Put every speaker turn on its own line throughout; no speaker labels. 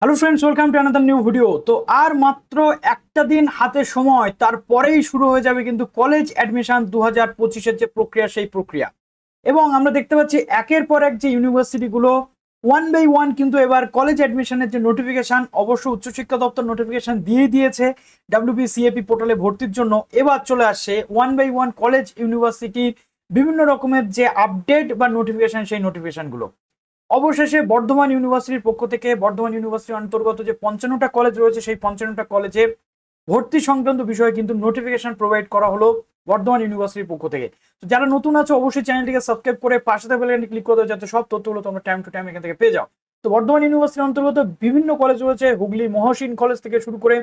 Hello friends, welcome to another new video. তো আর মাত্র একটা দিন হাতে সময়, তারপরেই শুরু হয়ে যাবে কিন্তু কলেজ অ্যাডমিশন 2025-এর যে প্রক্রিয়া, সেই প্রক্রিয়া। এবং আমরা দেখতে পাচ্ছি একের পর এক যে ইউনিভার্সিটিগুলো ওয়ান বাই ওয়ান কিন্তু এবার কলেজ অ্যাডমিশনের যে নোটিফিকেশন, অবশ্য উচ্চশিক্ষা দপ্তর নোটিফিকেশন দিয়ে দিয়েছে ডাব্লিউবিসিএপি পোর্টালে ভর্তির জন্য। এবার চলে আসছে ওয়ান বাই ওয়ান কলেজ ইউনিভার্সিটির বিভিন্ন রকমের যে আপডেট বা নোটিফিকেশন, সেই নোটিফিকেশনগুলো। অবশেষে বর্ধমান ইউনিভার্সিটির পক্ষ থেকে বর্ধমান ইউনিভার্সিটির অন্তর্গত যে 55টা কলেজ রয়েছে, সেই 55টা কলেজে ভর্তি সংক্রান্ত বিষয়ে কিন্তু নোটিফিকেশন প্রোভাইড করা হলো বর্ধমান ইউনিভার্সিটির পক্ষ থেকে। তো যারা নতুন আছে অবশ্যই চ্যানেলটিকে সাবস্ক্রাইব করে পাশে থাকা বেল আইকনে ক্লিক করে দাও, যাতে সব তথ্যগুলো তোমরা টাইম টু টাইম এখান থেকে পেয়ে যাও। তো বর্ধমান ইউনিভার্সিটির অন্তর্গত বিভিন্ন কলেজ রয়েছে, হুগলি মহসিন কলেজ থেকে শুরু করে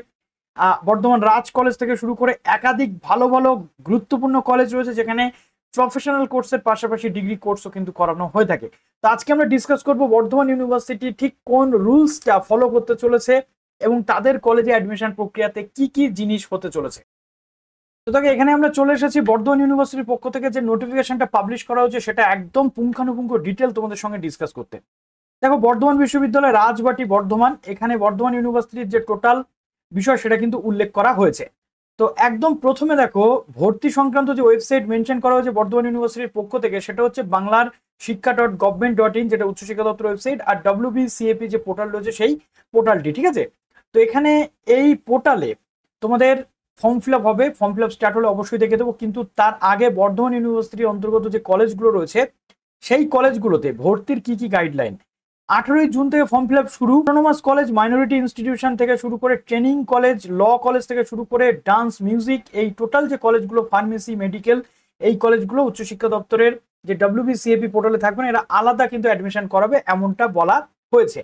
বর্ধমান রাজ কলেজ থেকে শুরু করে একাধিক ভালো ভালো গুরুত্বপূর্ণ কলেজ রয়েছে, যেখানে প্রফেশনাল কোর্সের পাশাপাশি ডিগ্রি কোর্সও কিন্তু করানো হয়ে থাকে। তো আজকে আমরা ডিসকাস করব বর্ধমান ইউনিভার্সিটি ঠিক কোন রুলসটা ফলো করতে চলেছে এবং তাদের কলেজে অ্যাডমিশন প্রক্রিয়াতে কি কি জিনিস হতে চলেছে। তো তাকে এখানে আমরা চলে এসেছি বর্ধমান ইউনিভার্সিটির পক্ষ থেকে যে নোটিফিকেশনটা পাবলিশ করা হচ্ছে, সেটা একদম পুঙ্খানুপুঙ্খ ডিটেল তোমাদের সঙ্গে ডিসকাস করতে। দেখো, বর্ধমান বিশ্ববিদ্যালয় রাজবাটি বর্ধমান, এখানে বর্ধমান ইউনিভার্সিটির যে টোটাল বিষয় সেটা কিন্তু উল্লেখ করা হয়েছে। তো একদম প্রথমে দেখো, ভর্তি সংক্রান্ত যে ওয়েবসাইট মেনশন করা হয়েছে বর্ধমান ইউনিভার্সিটির পক্ষ থেকে, সেটা হচ্ছে বাংলার শিক্ষা.gov.in, যেটা উচ্চশিক্ষা দপ্তর ওয়েবসাইট, আর ডাব্লিউবিসিএপি যে পোর্টাল রয়েছে সেই পোর্টালটি। ঠিক আছে, তো এখানে এই পোর্টালে তোমাদের ফর্ম ফিল আপ হবে। ফর্ম ফিল আপ স্টার্ট হলে অবশ্যই দেখে দেবো, কিন্তু তার আগে বর্ধমান ইউনিভার্সিটির অন্তর্গত যে কলেজগুলো রয়েছে, সেই কলেজগুলোতে ভর্তির কি কি গাইডলাইন। 18ই জুন থেকে ফর্ম ফিল আপ শুরু। অটোনোমাস কলেজ, মাইনরিটি ইনস্টিটিউশন থেকে শুরু করে ট্রেনিং কলেজ, ল কলেজ থেকে শুরু করে ডান্স, মিউজিক, এই টোটাল যে কলেজগুলো, ফার্মেসি, মেডিকেল, এই কলেজগুলো উচ্চশিক্ষা দপ্তরের যে ডাব্লিউবিসিএপি পোর্টালে থাকবেন, এরা আলাদা কিন্তু অ্যাডমিশন করাবে, এমনটা বলা হয়েছে।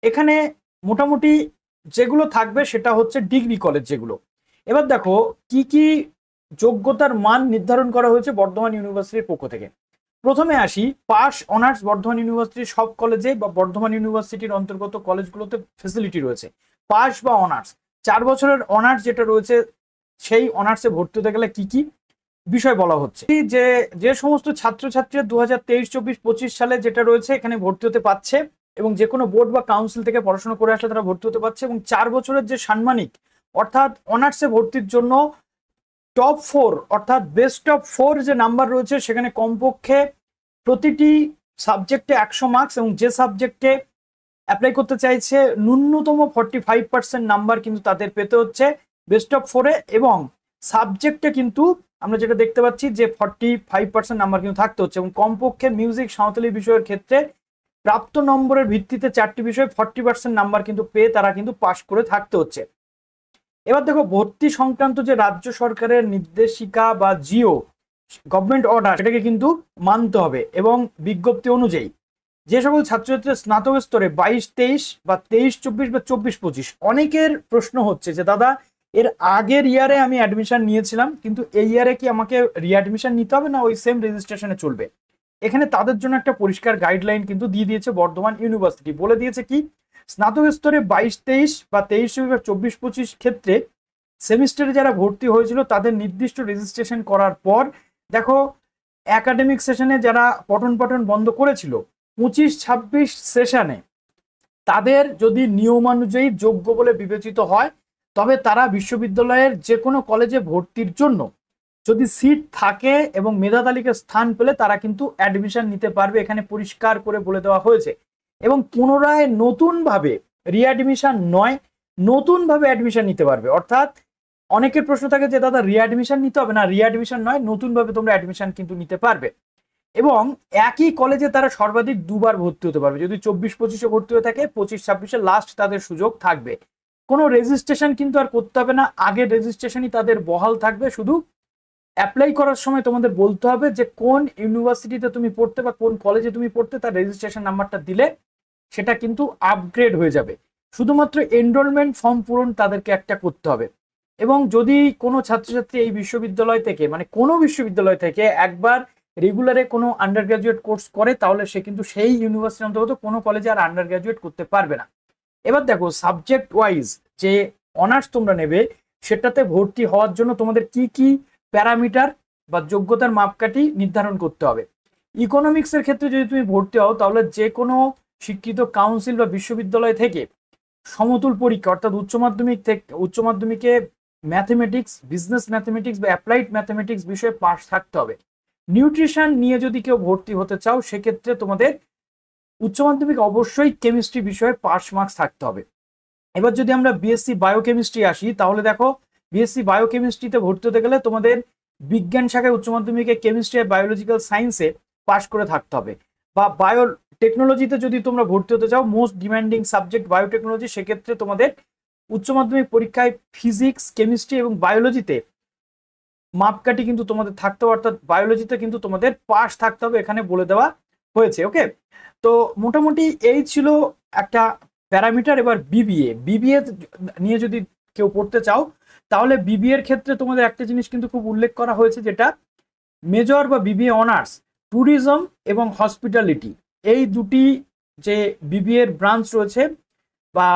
এখানে মোটামুটি যেগুলো থাকবে সেটা হচ্ছে ডিগ্রি কলেজ যেগুলো। এবার দেখো কি কি যোগ্যতার মান নির্ধারণ করা হয়েছে বর্ধমান ইউনিভার্সিটির পক্ষ থেকে। প্রথমে আসি, পাস অনার্স বর্ধমান ইউনিভার্সিটির সব কলেজে বা বর্ধমান ইউনিভার্সিটির অন্তর্গত কলেজগুলোতে ফেসিলিটি রয়েছে। পাস বা অনার্স, 4 বছরের অনার্স যেটা রয়েছে, সেই অনার্সে ভর্তি হতে গেলে কি কি বিষয় বলা হচ্ছে। যে যে সমস্ত ছাত্রছাত্রীরা 2023-24-25 সালে যেটা রয়েছে এখানে ভর্তি হতে পারছে, এবং যে কোনো বোর্ড বা কাউন্সিল থেকে পড়াশোনা করে আসলে তারা ভর্তি হতে পারছে। এবং 4 বছরের যে সাম্মানিক, অর্থাৎ অনার্সে ভর্তির জন্য টপ 4 অর্থাৎ বেস্ট অফ 4 যে নাম্বার রয়েছে, সেখানে কমপক্ষে প্রতিটি সাবজেক্টে 100 মার্কস, এবং যে সাবজেক্টে অ্যাপ্লাই করতে চাইছে ন্যূনতম 45% নাম্বার কিন্তু তাদের পেতে হচ্ছে বেস্ট অফ 4-এ। এবং সাবজেক্টে কিন্তু আমরা যেটা দেখতে পাচ্ছি যে 45% নাম্বার কিন্তু থাকতে হচ্ছে, এবং কমপক্ষে মিউজিক, সাঁওতালি বিষয়ের ক্ষেত্রে প্রাপ্ত নম্বরের ভিত্তিতে 4টি বিষয়ে 40% নাম্বার কিন্তু পেয়ে তারা কিন্তু পাশ করে থাকতে হচ্ছে। এবার দেখো, ভর্তি সংক্রান্ত যে রাজ্য সরকারের নির্দেশিকা বা জিও, গভর্নমেন্ট অর্ডার, সেটাকে কিন্তু মানতে হবে। এবং বিজ্ঞপ্তি অনুযায়ী যে সকল ছাত্রছাত্রীর স্নাতক স্তরে 22-23 বা 23-24 বা 24-25, অনেকের প্রশ্ন হচ্ছে যে দাদা, এর আগের ইয়ারে আমি অ্যাডমিশন নিয়েছিলাম, কিন্তু এই ইয়ারে কি আমাকে রিঅ্যাডমিশন নিতে হবে, না ওই সেম রেজিস্ট্রেশনে চলবে? এখানে তাদের জন্য একটা পরিষ্কার গাইডলাইন কিন্তু দিয়ে দিয়েছে বর্ধমান ইউনিভার্সিটি। বলে দিয়েছে কি, স্নাতক স্তরে 22-23 বা 23-24-25 ক্ষেত্রে সেমিস্টারে যারা ভর্তি হয়েছিল তাদের নির্দিষ্ট রেজিস্ট্রেশন করার পর, দেখো একাডেমিক সেশনে যারা পঠন পাঠন বন্ধ করেছিল 25-26 সেশনে, তাদের যদি নিয়মানুযায়ী যোগ্য বলে বিবেচিত হয়, তবে তারা বিশ্ববিদ্যালয়ের যে কোনো কলেজে ভর্তির জন্য যদি সিট থাকে এবং মেধা তালিকায় স্থান পেলে তারা কিন্তু অ্যাডমিশন নিতে পারবে। এখানে পরিষ্কার করে বলে দেওয়া হয়েছে। এবং পুনরায় নতুনভাবে রিঅ্যাডমিশন নয়, নতুনভাবে অ্যাডমিশন নিতে পারবে। অর্থাৎ অনেকের প্রশ্ন থাকে যে দাদা রিঅ্যাডমিশন নিতে হবে, না, রিঅ্যাডমিশন নয়, নতুনভাবে তোমরা অ্যাডমিশন কিন্তু নিতে পারবে। এবং একই কলেজে তারা সর্বাধিক 2বার ভর্তি হতে পারবে। যদি 24-25-এ ভর্তি হয়ে থাকে, 25-26-এ লাস্ট তাদের সুযোগ থাকবে। কোনো রেজিস্ট্রেশন কিন্তু আর করতে হবে না, আগের রেজিস্ট্রেশনই তাদের বহাল থাকবে। শুধু অ্যাপ্লাই করার সময় তোমাদের বলতে হবে যে কোন ইউনিভার্সিটিতে তুমি পড়তে বা কোন কলেজে তুমি পড়তে, তার রেজিস্ট্রেশন নাম্বারটা দিলে সেটা কিন্তু আপগ্রেড হয়ে যাবে। শুধুমাত্র এনরোলমেন্ট ফর্ম পূরণ তাদেরকে একটা করতে হবে। এবং যদি কোনো ছাত্রছাত্রী এই বিশ্ববিদ্যালয় থেকে, মানে কোনো বিশ্ববিদ্যালয় থেকে একবার রেগুলারে কোনো আন্ডার গ্রাজুয়েট কোর্স করে, তাহলে সে কিন্তু সেই ইউনিভার্সিটির অন্তর্গত কোনো কলেজে আর আন্ডার গ্রাজুয়েট করতে পারবে না। এবার দেখো, সাবজেক্ট ওয়াইজ যে অনার্স তোমরা নেবে, সেটাতে ভর্তি হওয়ার জন্য তোমাদের কি কি প্যারামিটার বা যোগ্যতার মাপকাঠি নির্ধারণ করতে হবে। ইকোনমিক্সের ক্ষেত্রে যদি তুমি ভর্তি হও, তাহলে যে কোনো শিক্ষিত কাউন্সিল বা বিশ্ববিদ্যালয় থেকে সমতুল পরীক্ষা অর্থাৎ উচ্চ মাধ্যমিকে ম্যাথমেটিক্স, বিজনেস ম্যাথমেটিক্স বা অ্যাপ্লাইড ম্যাথমেটিক্স বিষয়ে পাস থাকতে হবে। নিউট্রিশন নিয়ে যদি কেউ ভর্তি হতে চাও সেক্ষেত্রে তোমাদের উচ্চ মাধ্যমিক অবশ্যই কেমিস্ট্রি বিষয়ে পাস মার্কস থাকতে হবে। এবার যদি আমরা বিএসসি বায়োকেমিস্ট্রি আসি, তাহলে দেখো বিএসসি বায়োকেমিস্ট্রিতে ভর্তি হতে গেলে তোমাদের বিজ্ঞান শাখায় উচ্চ মাধ্যমিকে কেমিস্ট্রি আর বায়োলজিক্যাল সায়েন্সে পাশ করে থাকতে হবে। বা বায়ো টেকনোলজিতে যদি তোমরা ভর্তি হতে চাও, মোস্ট ডিমান্ডিং সাবজেক্ট বায়োটেকনোলজি, সেক্ষেত্রে তোমাদের উচ্চ মাধ্যমিক পরীক্ষায় ফিজিক্স, কেমিস্ট্রি এবং বায়োলজিতে মাপকাঠি কিন্তু তোমাদের থাকতে হবে, অর্থাৎ বায়োলজিতে কিন্তু তোমাদের পাস থাকতে হবে, এখানে বলে দেওয়া হয়েছে। ওকে, তো মোটামুটি এই ছিল একটা প্যারামিটার। এবার বিবিএ নিয়ে যদি কেউ পড়তে চাও, তাহলে বিবিএ এর ক্ষেত্রে তোমাদের একটা জিনিস কিন্তু খুব উল্লেখ করা হয়েছে, যেটা মেজর বা বিবিএ অনার্স ট্যুরিজম এবং হসপিটালিটি, এই দুটি যে বিবিএ এর ব্রাঞ্চ রয়েছে, বা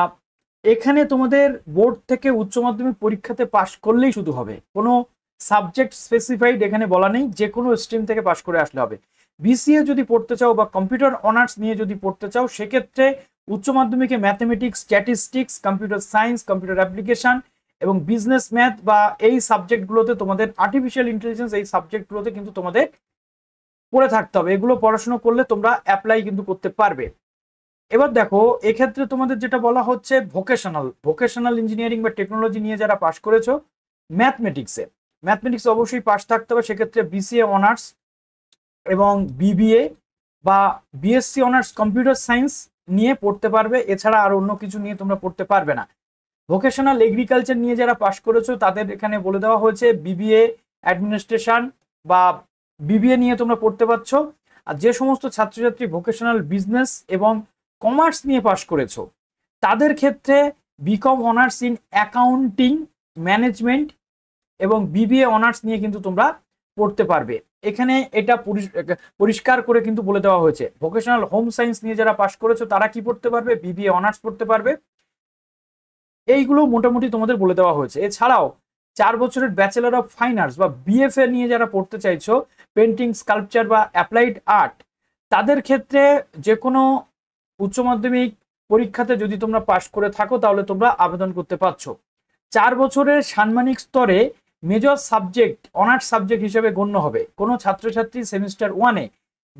এখানে তোমাদের বোর্ড থেকে উচ্চ মাধ্যমিক পরীক্ষাতে পাশ করলেই শুধু হবে, কোনো সাবজেক্ট স্পেসিফাইড এখানে বলা নেই, যে কোনো স্ট্রিম থেকে পাশ করে আসলে হবে। বিসিএ যদি পড়তে চাও বা কম্পিউটার অনার্স নিয়ে যদি পড়তে চাও, সেক্ষেত্রে উচ্চ মাধ্যমিকে mathematics, statistics, computer science, computer application এবং বিজনেস ম্যাথ বা এই সাবজেক্টগুলোতে তোমাদের আর্টিফিশিয়াল ইন্টেলিজেন্স, এই সাবজেক্টগুলোতে কিন্তু তোমাদের পড়ে থাকতে হবে। এগুলো পড়াশোনা করলে তোমরা অ্যাপ্লাই কিন্তু করতে পারবে। এবার দেখো এক্ষেত্রে তোমাদের যেটা বলা হচ্ছে ভোকেশনাল ইঞ্জিনিয়ারিং বা টেকনোলজি নিয়ে যারা পাশ করেছো ম্যাথমেটিক্স অবশ্যই পাশ থাকতে হবে। সেক্ষেত্রে বিসিএ অনার্স এবং বিবিএ বা বিএসসি অনার্স কম্পিউটার সায়েন্স নিয়ে পড়তে পারবে, এছাড়া আর অন্য কিছু নিয়ে তোমরা পড়তে পারবে না। ভোকেশনাল এগ্রিকালচার নিয়ে যারা পাশ করেছো তাদের এখানে বলে দেওয়া হয়েছে বিবিএ অ্যাডমিনিস্ট্রেশন বা বিবিএ নিয়ে তোমরা পড়তে পারছো। আর যে সমস্ত ছাত্রছাত্রী ভোকেশনাল বিজনেস এবং কমার্স নিয়ে পাশ করেছো, তাদের ক্ষেত্রে BCom honours in accounting management এবং বিবিএ অনার্স নিয়ে কিন্তু তোমরা পড়তে পারবে। এখানে এটা পরিষ্কার করে কিন্তু বলে দেওয়া হয়েছে। ভোকেশনাল হোম সায়েন্স নিয়ে যারা পাশ করেছো তারা কি পড়তে পারবে, বিবিএ অনার্স পড়তে পারবে। এইগুলো মোটামুটি তোমাদের বলে দেওয়া হয়েছে। এছাড়াও 4 বছরের ব্যাচেলর অফ ফাইন আর্টস বা বিএফএ নিয়ে যারা পড়তে চাইছো, পেন্টিং, স্কাল্পচার বা অ্যাপ্লাইড আর্ট, তাদের ক্ষেত্রে যে কোনো উচ্চ মাধ্যমিক পরীক্ষাতে যদি তোমরা পাশ করে থাকো তাহলে তোমরা আবেদন করতে পারছো। 4 বছরের সাম্মানিক স্তরে মেজর সাবজেক্ট অনার্স সাবজেক্ট হিসেবে গণ্য হবে। কোনো ছাত্রছাত্রী সেমিস্টার 1-এ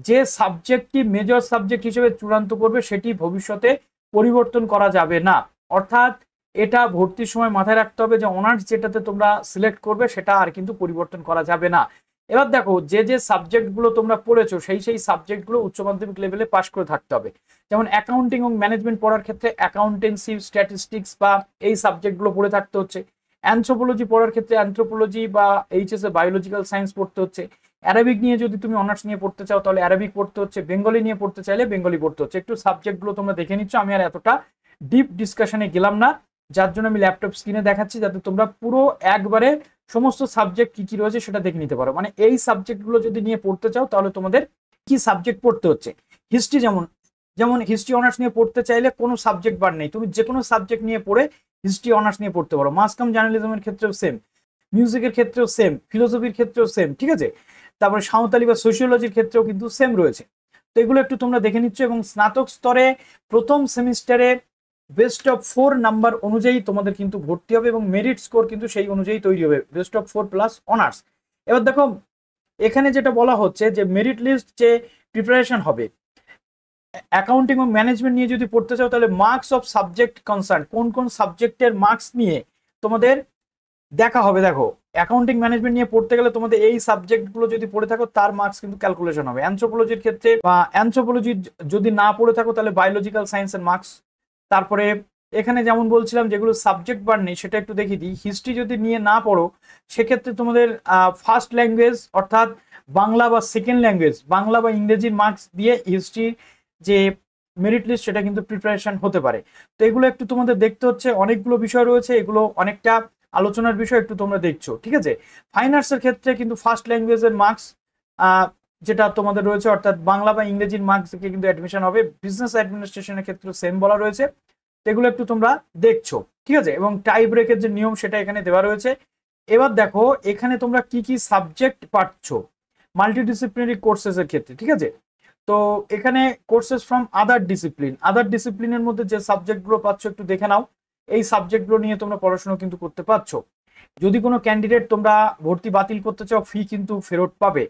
যে সাবজেক্টটি মেজর সাবজেক্ট হিসেবে চূড়ান্ত করবে সেটি ভবিষ্যতে পরিবর্তন করা যাবে না। অর্থাৎ এটা ভর্তির সময় মাথায় রাখতে হবে যে অনার্স যেটাতে তোমরা সিলেক্ট করবে সেটা আর কিন্তু পরিবর্তন করা যাবে না। এবার দেখো যে সাবজেক্টগুলো তোমরা পড়েছো সেই সাবজেক্টগুলো উচ্চ মাধ্যমিক লেভেলে পাশ করে থাকতে হবে। যেমন অ্যাকাউন্টিং এবং ম্যানেজমেন্ট পড়ার ক্ষেত্রে অ্যাকাউন্টেন্সি, স্ট্যাটিস্টিক্স বা এই সাবজেক্টগুলো পড়ে থাকতে হচ্ছে। অ্যানথ্রোপোলজি পড়ার ক্ষেত্রে অ্যানথ্রোপোলজি বা এইচএসএ বায়োলজিক্যাল সায়েন্স পড়তে হচ্ছে। অ্যারাবিক নিয়ে যদি তুমি অনার্স নিয়ে পড়তে চাও তাহলে অ্যারাবিক পড়তে হচ্ছে। বেঙ্গলি নিয়ে পড়তে চাইলে বেঙ্গলি পড়তে হচ্ছে। একটু সাবজেক্টগুলো তোমরা দেখে নিচ্ছ, আমি আর এতটা ডিপ ডিসকাশনে গেলাম না, যার জন্য আমি ল্যাপটপ স্ক্রিনে দেখাচ্ছি যাতে তোমরা পুরো একবারে সমস্ত সাবজেক্ট কি কি রয়েছে সেটা দেখে নিতে পারো। মানে এই সাবজেক্টগুলো যদি নিয়ে পড়তে চাও তাহলে তোমাদের কি সাবজেক্ট পড়তে হচ্ছে। হিস্ট্রি যেমন হিস্ট্রি অনার্স নিয়ে পড়তে চাইলে কোনো সাবজেক্ট বার নেই, তুমি যে কোনো সাবজেক্ট নিয়ে পড়ে হিস্ট্রি অনার্স নিয়ে পড়তে পারো। মাস কম জার্নালিজমের ক্ষেত্রেও সেম, মিউজিকের ক্ষেত্রেও সেম, ফিলোসফির ক্ষেত্রেও সেম, ঠিক আছে। তারপরে সাঁওতালি বা সোশিওলজির ক্ষেত্রেও কিন্তু সেম রয়েছে। তো এগুলো একটু তোমরা দেখে নিচ্ছ। এবং স্নাতক স্তরে প্রথম সেমিস্টারে বেস্ট অফ 4 নাম্বার অনুযায়ী তোমাদের কিন্তু ভর্তি হবে এবং মেরিট স্কোর কিন্তু সেই অনুযায়ী তৈরি হবে, বেস্ট অফ 4 প্লাস অনার্স। এবার দেখো এখানে যেটা বলা হচ্ছে যে মেরিট লিস্ট যে প্রিপারেশন হবে, অ্যাকাউন্টিং এবং ম্যানেজমেন্ট নিয়ে যদি পড়তে চাও তাহলে মার্কস অফ সাবজেক্ট কনসার্ন, কোন কোন সাবজেক্টের মার্কস নিয়ে তোমাদের দেখা হবে। দেখো অ্যাকাউন্টিং ম্যানেজমেন্ট নিয়ে পড়তে গেলে তোমাদের এই সাবজেক্টগুলো যদি পড়ে থাকো তার মার্কস কিন্তু ক্যালকুলেশন হবে। অ্যানথ্রোপোলজির ক্ষেত্রে বা অ্যানথ্রোপোলজি যদি না পড়ে থাকো তাহলে বায়োলজিক্যাল সায়েন্সের মার্কস। তারপরে এখানে যেমন বলছিলাম যেগুলো সাবজেক্ট বার নেই সেটা একটু দেখিয়ে দিই। হিস্ট্রি যদি নিয়ে না পড়ো সেক্ষেত্রে তোমাদের ফার্স্ট ল্যাঙ্গুয়েজ অর্থাৎ বাংলা বা সেকেন্ড ল্যাঙ্গুয়েজ, বাংলা বা ইংরেজির মার্কস দিয়ে হিস্ট্রি যে মেরিট লিস্ট সেটা কিন্তু প্রিপারেশন হতে পারে। তো এগুলো একটু তোমাদের দেখতে হচ্ছে, অনেকগুলো বিষয় রয়েছে, এগুলো অনেকটা আলোচনার বিষয়, একটু তোমরা দেখছো, ঠিক আছে। ফাইন আর্টসের ক্ষেত্রে কিন্তু ফার্স্ট ল্যাঙ্গুয়েজের মার্কস যেটা তোমাদের রয়েছে অর্থাৎ বাংলা বা ইংরেজির মার্কস থেকে কিন্তু অ্যাডমিশন হবে। বিজনেস অ্যাডমিনিস্ট্রেশনের ক্ষেত্রে সেম বলা রয়েছে, এগুলো একটু তোমরা দেখছো, ঠিক আছে। এবং টাই ব্রেকের যে নিয়ম সেটা এখানে দেওয়া রয়েছে। এবার দেখো এখানে তোমরা কি কি সাবজেক্ট পাচ্ছ মাল্টিডিসিপ্লিনারি কোর্সেস এর ক্ষেত্রে, ঠিক আছে। তো এখানে কোর্সেস ফ্রম আদার ডিসিপ্লিনের মধ্যে যে সাবজেক্টগুলো পাচ্ছ একটু দেখে নাও। এই সাবজেক্টগুলো নিয়ে তোমরা পড়াশোনা কিন্তু করতে পারছো। যদি কোনো ক্যান্ডিডেট তোমরা ভর্তি বাতিল করতে চাও, ফি কিন্তু ফেরত পাবে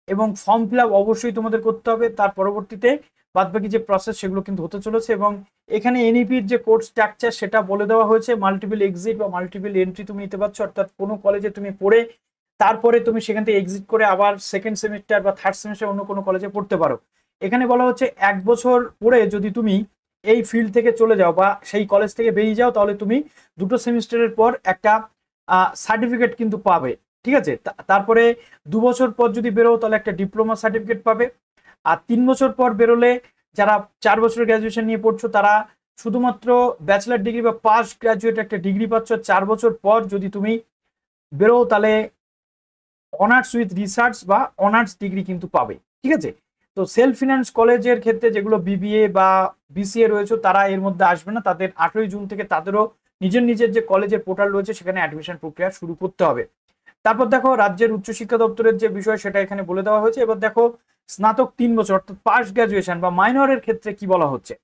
এবং ফর্ম ফিল আপ অবশ্যই তোমাদের করতে হবে। তার পরবর্তীতে বাদবাকি যে প্রসেস সেগুলো কিন্তু হতে চলেছে। এবং এখানে এনইপির যে কোর্স স্ট্রাকচার সেটা বলে দেওয়া হয়েছে। মাল্টিপল এক্সিট বা মাল্টিপল এন্ট্রি তুমি নিতে পারছো, অর্থাৎ কোনো কলেজে তুমি পড়ে তারপরে তুমি সেখান থেকে এক্সিট করে আবার সেকেন্ড সেমিস্টার বা থার্ড সেমিস্টার অন্য কোনো কলেজে পড়তে পারো। এখানে বলা হচ্ছে 1 বছর পরে যদি তুমি এই ফিল্ড থেকে চলে যাও বা সেই কলেজ থেকে বেরিয়ে যাও, তাহলে তুমি 2টো সেমিস্টারের পর একটা সার্টিফিকেট কিন্তু পাবে। ঠিক আছে, তারপরে 2 বছর পর যদি বেরো তাহলে একটা ডিপ্লোমা সার্টিফিকেট পাবে। আর 3 বছর পর বেরোলে যারা 4 বছরের গ্র্যাজুয়েশন নিয়ে পড়ছো তারা শুধুমাত্র ব্যাচেলার ডিগ্রি বা পাস্ট গ্র্যাজুয়েট একটা ডিগ্রি পাচ্ছ। 4 বছর পর যদি তুমি বেরো তাহলে অনার্স উইথ রিসার্চ বা অনার্স ডিগ্রি কিন্তু পাবে। ঠিক আছে, তো সেলফ ফিনান্স কলেজের ক্ষেত্রে যেগুলো বিবিএ বা বিসিএ রয়েছে তারা এর মধ্যে আসবে না। তাদের 8ই জুন থেকে তাদেরও নিজের নিজের যে কলেজের পোর্টাল রয়েছে সেখানে অ্যাডমিশন প্রক্রিয়া শুরু করতে হবে। তারপর দেখো রাজ্যের উচ্চশিক্ষা দপ্তরের যে বিষয় সেটা এখানে বলে দেওয়া হয়েছে। এবার দেখো স্নাতক 3 বছর অর্থাৎ পাস্ট গ্রাজুয়েশন বা মাইনরের ক্ষেত্রে কি বলা হচ্ছে।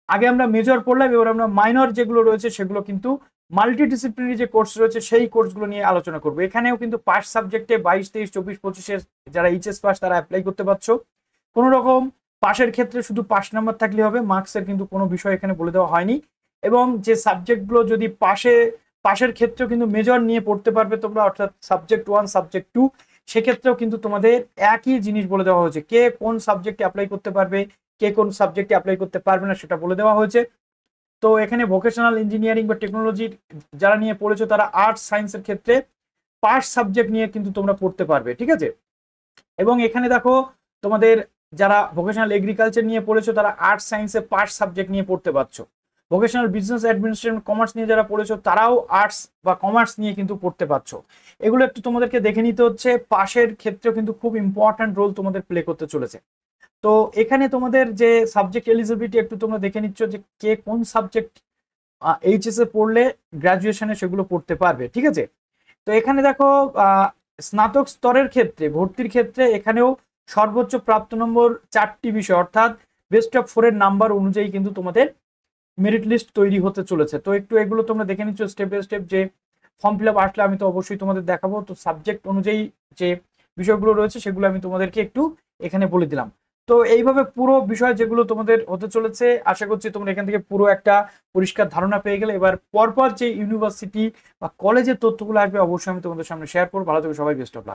আগে আমরা মেজর পড়লাম, এবার আমরা মাইনর যেগুলো রয়েছে সেগুলো কিন্তু মাল্টিডিসিপ্লিনারি যে কোর্স রয়েছে সেই কোর্সগুলো নিয়ে আলোচনা করবো। এখানেও কিন্তু পাস সাবজেক্টে 22, 23, 24, 25-এর যারা এইচএস পাস তারা অ্যাপ্লাই করতে পারছো। কোনো রকম পাশের ক্ষেত্রে শুধু পাস নাম্বার থাকলে হবে, মার্কসের কিন্তু কোনো বিষয় এখানে বলে দেওয়া হয়নি। এবং যে সাবজেক্টগুলো যদি পাশের ক্ষেত্রেও কিন্তু মেজর নিয়ে পড়তে পারবে তোমরা, অর্থাৎ সাবজেক্ট 1, সাবজেক্ট 2, সেক্ষেত্রেও কিন্তু তোমাদের একই জিনিস বলে দেওয়া হয়েছে। কে কোন সাবজেক্টে অ্যাপ্লাই করতে পারবে, কে কোন সাবজেক্টে অ্যাপ্লাই করতে পারবে না সেটা বলে দেওয়া হয়েছে। তো এখানে ভোকেশনাল ইঞ্জিনিয়ারিং বা টেকনোলজি যারা নিয়ে পড়েছো তারা আর্টস সায়েন্সের ক্ষেত্রে পাস সাবজেক্ট নিয়ে কিন্তু তোমরা পড়তে পারবে। ঠিক আছে, এবং এখানে দেখো তোমাদের যারা ভোকেশনাল এগ্রিকালচার নিয়ে পড়েছো তারা আর্টস সায়েন্সে পাস সাবজেক্ট নিয়ে পড়তে পারছো। ভোকেশনাল বিজনেস অ্যাডমিনিস্ট্রেশন কমার্স নিয়ে যারা পড়েছো তারাও আর্টস বা কমার্স নিয়ে কিন্তু পড়তে পারছো। এগুলো একটু তোমাদেরকে দেখে নিতে হচ্ছে। পাশের ক্ষেত্রেও কিন্তু খুব ইম্পর্ট্যান্ট রোল তোমাদের প্লে করতে চলেছে। তো এখানে তোমাদের যে সাবজেক্ট এলিজিবিলিটি একটু তোমরা দেখে নিচ্ছ যে কে কোন সাবজেক্ট এইচএস এ পড়লে গ্রাজুয়েশনে সেগুলো পড়তে পারবে। ঠিক আছে, তো এখানে দেখো স্নাতক স্তরের ক্ষেত্রে ভর্তির ক্ষেত্রে এখানেও সর্বোচ্চ প্রাপ্ত নম্বর 4টি বিষয় অর্থাৎ বেস্ট অফ 4 এর নাম্বার অনুযায়ী কিন্তু তোমাদের মেরিট লিস্ট তৈরি হতে চলেছে। তো একটু এগুলো তোমরা দেখে নিচ্ছ স্টেপ বাই স্টেপ। যে ফর্ম ফিল আপ আসলে আমি তো অবশ্যই তোমাদের দেখাবো। তো সাবজেক্ট অনুযায়ী যে বিষয়গুলো রয়েছে সেগুলো আমি তোমাদেরকে একটু এখানে বলে দিলাম। তো এইভাবে পুরো বিষয় যেগুলো তোমাদের হতে চলেছে আশা করছি তোমরা এখান থেকে পুরো একটা পরিষ্কার ধারণা পেয়ে গেলে। এবার পরপর যে ইউনিভার্সিটি বা কলেজের তথ্যগুলো আসবে অবশ্যই আমি তোমাদের সামনে শেয়ার করবো। ভালো থেকো সবাই, বেস্ট অফ লাক।